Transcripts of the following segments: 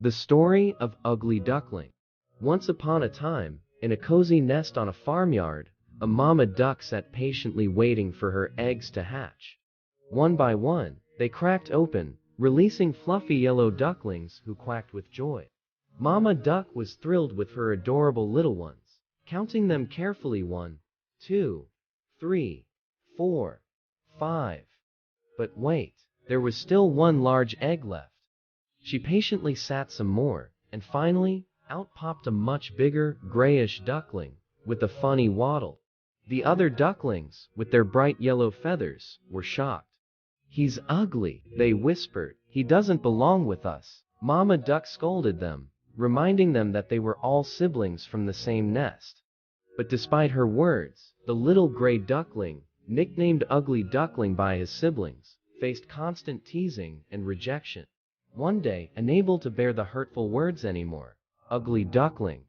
The story of Ugly Duckling. Once upon a time, in a cozy nest on a farmyard, a mama duck sat patiently waiting for her eggs to hatch. One by one, they cracked open, releasing fluffy yellow ducklings who quacked with joy. Mama duck was thrilled with her adorable little ones, counting them carefully: 1, 2, 3, 4, 5. But wait, there was still one large egg left. She patiently sat some more, and finally, out popped a much bigger, grayish duckling, with a funny waddle. The other ducklings, with their bright yellow feathers, were shocked. "He's ugly," they whispered. "He doesn't belong with us." Mama duck scolded them, reminding them that they were all siblings from the same nest. But despite her words, the little gray duckling, nicknamed Ugly Duckling by his siblings, faced constant teasing and rejection. One day, unable to bear the hurtful words anymore, Ugly Duckling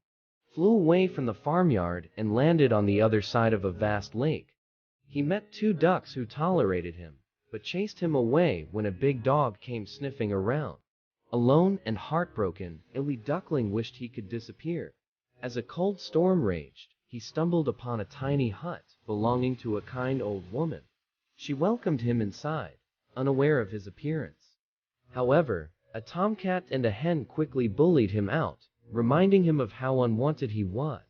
flew away from the farmyard and landed on the other side of a vast lake. He met 2 ducks who tolerated him, but chased him away when a big dog came sniffing around. Alone and heartbroken, Ugly Duckling wished he could disappear. As a cold storm raged, he stumbled upon a tiny hut belonging to a kind old woman. She welcomed him inside, unaware of his appearance. However, a tomcat and a hen quickly bullied him out, reminding him of how unwanted he was.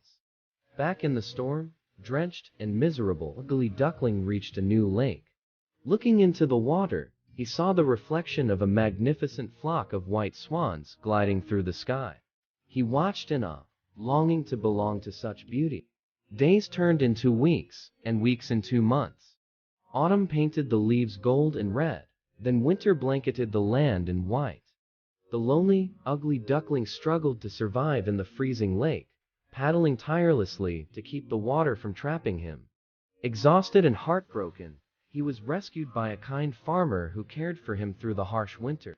Back in the storm, drenched and miserable, Ugly Duckling reached a new lake. Looking into the water, he saw the reflection of a magnificent flock of white swans gliding through the sky. He watched in awe, longing to belong to such beauty. Days turned into weeks, and weeks into months. Autumn painted the leaves gold and red, then winter blanketed the land in white. The lonely, Ugly Duckling struggled to survive in the freezing lake, paddling tirelessly to keep the water from trapping him. Exhausted and heartbroken, he was rescued by a kind farmer who cared for him through the harsh winter.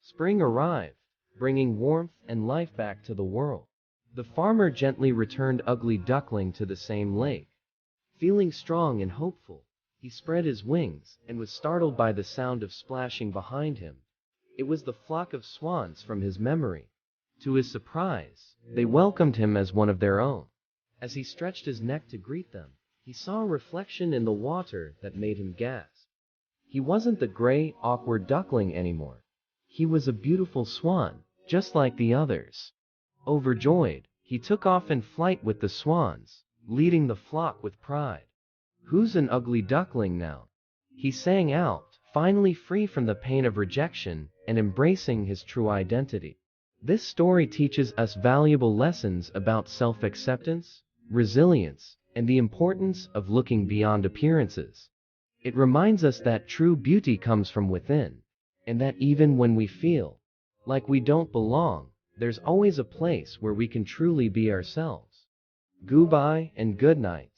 Spring arrived, bringing warmth and life back to the world. The farmer gently returned Ugly Duckling to the same lake. Feeling strong and hopeful, he spread his wings and was startled by the sound of splashing behind him. It was the flock of swans from his memory. To his surprise, they welcomed him as one of their own. As he stretched his neck to greet them, he saw a reflection in the water that made him gasp. He wasn't the gray, awkward duckling anymore. He was a beautiful swan, just like the others. Overjoyed, he took off in flight with the swans, leading the flock with pride. "Who's an ugly duckling now?" he sang out, finally free from the pain of rejection and embracing his true identity. This story teaches us valuable lessons about self-acceptance, resilience, and the importance of looking beyond appearances. It reminds us that true beauty comes from within, and that even when we feel like we don't belong, there's always a place where we can truly be ourselves. Goodbye and good night.